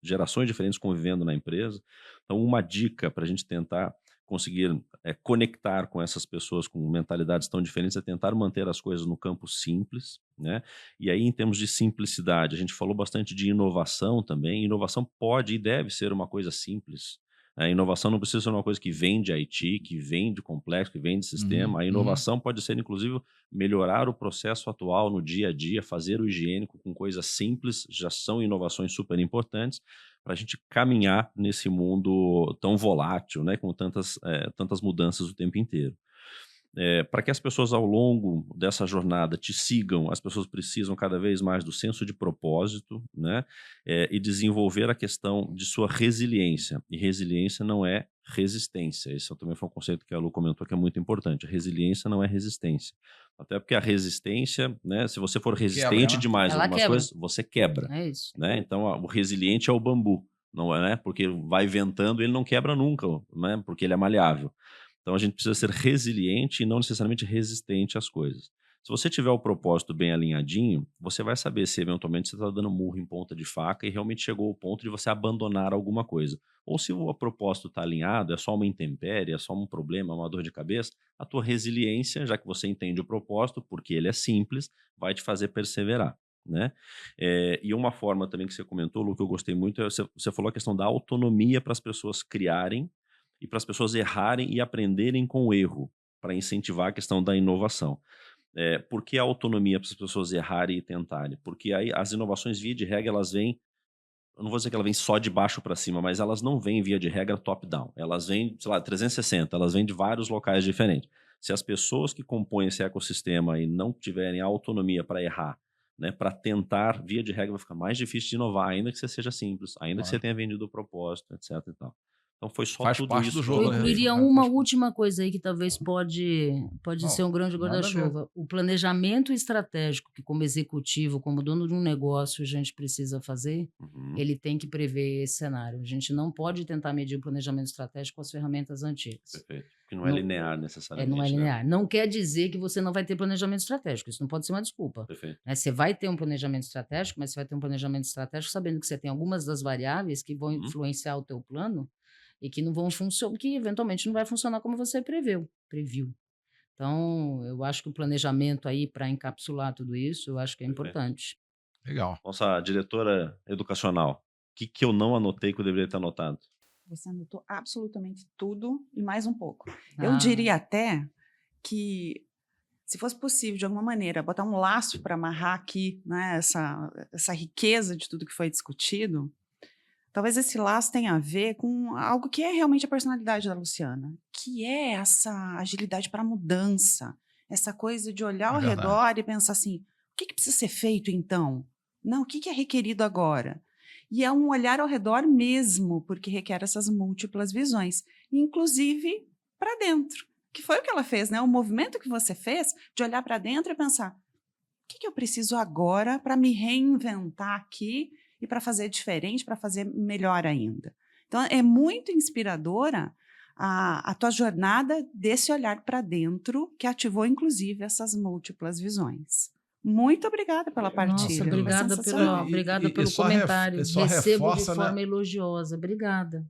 gerações diferentes convivendo na empresa. Então, uma dica para a gente tentar conseguir conectar com essas pessoas com mentalidades tão diferentes é tentar manter as coisas no campo simples, né? E aí, em termos de simplicidade, a gente falou bastante de inovação também. Inovação pode e deve ser uma coisa simples. A inovação não precisa ser uma coisa que vem de IT, que vem de complexo, que vem de sistema. A inovação pode ser, inclusive, melhorar o processo atual no dia a dia, fazer o higiênico com coisas simples, já são inovações super importantes para a gente caminhar nesse mundo tão volátil, né, com tantas mudanças o tempo inteiro. Para que as pessoas ao longo dessa jornada te sigam, as pessoas precisam cada vez mais do senso de propósito, né? E desenvolver a questão de sua resiliência. E resiliência não é resistência. Esse também foi um conceito que a Lu comentou que é muito importante. A resiliência não é resistência. Até porque a resistência, né, se você for resistente Quebra, né? demais em Ela algumas quebra. coisas, você quebra. É isso. Né? Então, o resiliente é o bambu, não é? Né? Porque vai ventando, ele não quebra nunca, né? Porque ele é maleável. Então, a gente precisa ser resiliente e não necessariamente resistente às coisas. Se você tiver o propósito bem alinhadinho, você vai saber se eventualmente você está dando murro em ponta de faca e realmente chegou ao ponto de você abandonar alguma coisa. Ou se o propósito está alinhado, é só uma intempérie, é só um problema, uma dor de cabeça, a tua resiliência, já que você entende o propósito, porque ele é simples, vai te fazer perseverar. Né? E uma forma também que você comentou, Lu, que eu gostei muito, você falou a questão da autonomia para as pessoas criarem e para as pessoas errarem e aprenderem com o erro, para incentivar a questão da inovação. Por que a autonomia para as pessoas errarem e tentarem? Porque aí as inovações, via de regra, elas vêm eu não vou dizer que ela vem só de baixo para cima, mas elas não vêm via de regra top-down. Elas vêm, sei lá, 360, elas vêm de vários locais diferentes. Se as pessoas que compõem esse ecossistema aí não tiverem autonomia para errar, né, para tentar, via de regra, vai ficar mais difícil de inovar, ainda que você seja simples, ainda que você tenha vendido o propósito, etc. E tal. Então foi só Faz tudo parte isso. do jogo, Eu né? incluiria Faz uma parte. última coisa aí que talvez pode Não, ser um grande nada a ver. guarda-chuva. O planejamento estratégico que, como executivo, como dono de um negócio, a gente precisa fazer, Uhum. ele tem que prever esse cenário. A gente não pode tentar medir o planejamento estratégico com as ferramentas antigas. Perfeito. Porque não é Não- linear necessariamente. Não é né? linear. Não quer dizer que você não vai ter planejamento estratégico. Isso não pode ser uma desculpa. Perfeito. Né? Você vai ter um planejamento estratégico, mas você vai ter um planejamento estratégico sabendo que você tem algumas das variáveis que vão Uhum. influenciar o teu plano e que não vão funcionar, que eventualmente não vai funcionar como você previu. Então, eu acho que o planejamento aí para encapsular tudo isso, eu acho que é Perfeito. importante. Legal. Nossa diretora educacional, o que eu não anotei que eu deveria ter anotado? Você anotou absolutamente tudo e mais um pouco. Eu Ah, diria até que, se fosse possível, de alguma maneira, botar um laço para amarrar aqui, né, essa riqueza de tudo que foi discutido, talvez esse laço tenha a ver com algo que é realmente a personalidade da Luciana, que é essa agilidade para mudança, essa coisa de olhar É ao verdade. redor e pensar assim, o que precisa ser feito então? Não, o que é requerido agora? E é um olhar ao redor mesmo, porque requer essas múltiplas visões, inclusive para dentro, que foi o que ela fez, né? O movimento que você fez de olhar para dentro e pensar, o que eu preciso agora para me reinventar aqui e para fazer diferente, para fazer melhor ainda. Então, é muito inspiradora a tua jornada desse olhar para dentro, que ativou, inclusive, essas múltiplas visões. Muito obrigada pela partilha. nossa, Foi obrigada, sensacional. obrigada E pelo só comentário. só Recebo reforça, de né? forma elogiosa. Obrigada.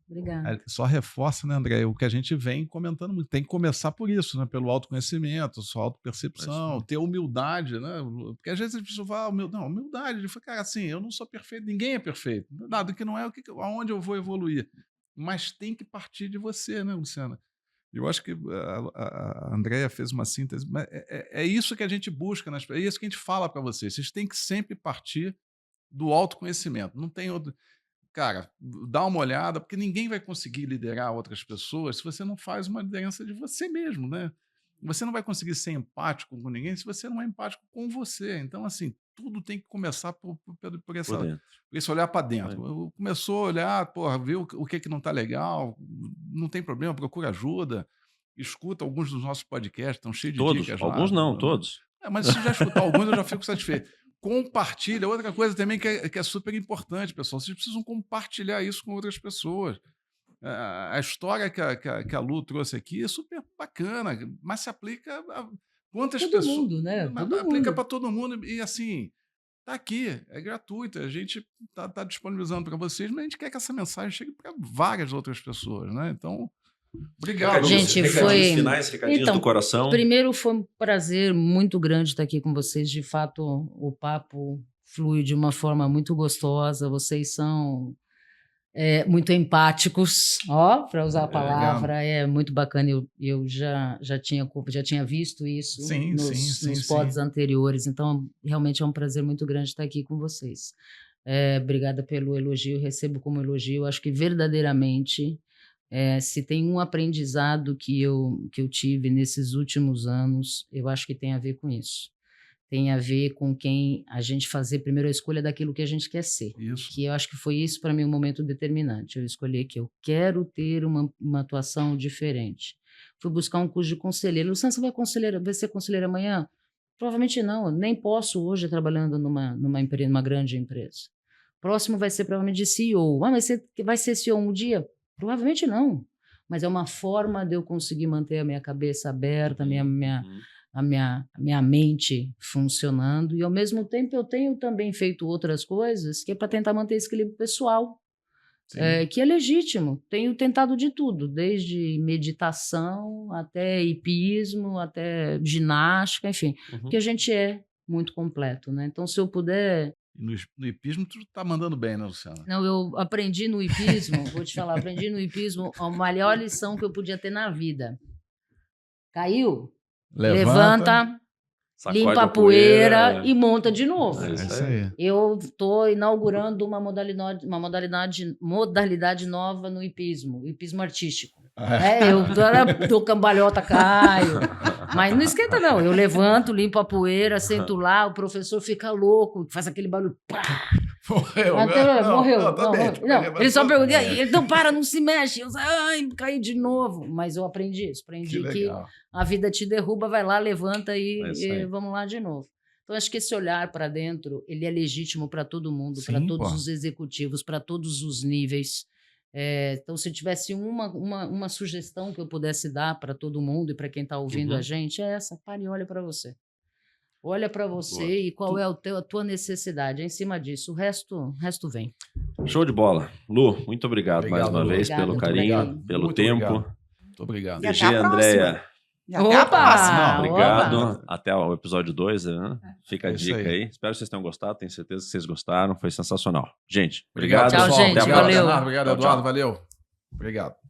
Só reforça, né, André, o que a gente vem comentando muito. Tem que começar por isso, né? Pelo autoconhecimento, sua autopercepção, ter humildade, né? Porque às vezes as pessoas falam, não, humildade. Ele fala, cara, assim, eu não sou perfeito, ninguém é perfeito. Nada que não é aonde eu vou evoluir. Mas tem que partir de você, né, Luciana? Eu acho que a Andrea fez uma síntese, mas é isso que a gente busca, é isso que a gente fala para vocês. Vocês têm que sempre partir do autoconhecimento. Não tem outro. Cara, dá uma olhada, porque ninguém vai conseguir liderar outras pessoas se você não faz uma liderança de você mesmo, né? Você não vai conseguir ser empático com ninguém se você não é empático com você. Então, assim, tudo tem que começar por Por dentro. esse olhar para dentro. Começou a olhar, porra, ver o que não está legal, não tem problema, procura ajuda, escuta alguns dos nossos podcasts, estão cheios de Todos? dicas Alguns lá. não, todos. Mas se já escutar alguns, eu já fico satisfeito. Compartilha. Outra coisa também que é super importante, pessoal. Vocês precisam compartilhar isso com outras pessoas. A história que a Lu trouxe aqui é super bacana, mas se aplica a quantas Todo pessoas. mundo, né? Todo Aplica mundo. para todo mundo. E assim, tá aqui, é gratuito. A gente tá disponibilizando para vocês, mas a gente quer que essa mensagem chegue para várias outras pessoas, né? Então, obrigado. Gente, Recadinhos foi- finais, recadinhos Então, do coração. Primeiro, foi um prazer muito grande estar aqui com vocês. De fato, o papo flui de uma forma muito gostosa. Vocês são muito empáticos, para usar a palavra, é muito bacana. Eu já tinha visto isso Sim, nos pods anteriores, então realmente é um prazer muito grande estar aqui com vocês. Obrigada pelo elogio, recebo como elogio. Acho que verdadeiramente, se tem um aprendizado que eu tive nesses últimos anos, eu acho que tem a ver com isso. Tem a ver com quem a gente fazer primeiro a escolha daquilo que a gente quer ser. Isso. Que eu acho que foi isso para mim um momento determinante. Eu escolhi que eu quero ter uma atuação diferente. Fui buscar um curso de conselheiro. Luciana, você vai ser conselheira amanhã? Provavelmente não. Eu nem posso hoje trabalhando numa grande empresa. Próximo vai ser provavelmente de CEO. Mas você vai ser CEO um dia? Provavelmente não. Mas é uma forma de eu conseguir manter a minha cabeça aberta, a minha mente funcionando, e ao mesmo tempo eu tenho também feito outras coisas que é para tentar manter esse equilíbrio pessoal, que é legítimo. Tenho tentado de tudo, desde meditação até hipismo, até ginástica, enfim, porque a gente é muito completo, né? Então, se eu puder... No hipismo, tu tá mandando bem, né, Luciana? Não, eu aprendi no hipismo, vou te falar, aprendi no hipismo a maior lição que eu podia ter na vida. Caiu? Levanta, Sacode limpa a poeira e monta de novo. É É isso aí. Eu estou inaugurando uma modalidade nova no hipismo, o hipismo artístico. Eu dou cambalhota, caio. Mas não esquenta, não. Eu levanto, limpo a poeira, sento lá, o professor fica louco, faz aquele barulho. Pá! Morreu. Morreu. Tá bem, Não, ele só perguntou, ele não para, não se mexe. Eu, ai, caí de novo. Mas eu aprendi isso. Aprendi que a vida te derruba, vai lá, levanta e vamos lá de novo. Então, acho que esse olhar para dentro, ele é legítimo para todo mundo, para todos os executivos, para todos os níveis. Então, se tivesse uma sugestão que eu pudesse dar para todo mundo e para quem está ouvindo a gente, é essa: pare e olha para você. Olha para você e qual é a tua necessidade. É em cima disso. O resto vem. Show de bola. Lu, muito obrigado mais uma vez pelo carinho, pelo tempo. Muito obrigado. E DG, até a Andréia. E até a próxima. Obrigado. Opa. Até o episódio 2, né? Fica a É isso dica aí. aí. Espero que vocês tenham gostado. Tenho certeza que vocês gostaram. Foi sensacional. Gente, obrigado. Tchau, pessoal. gente. Obrigado, Valeu. Leonardo. Obrigado, Tchau, tchau. Eduardo. Valeu. Obrigado.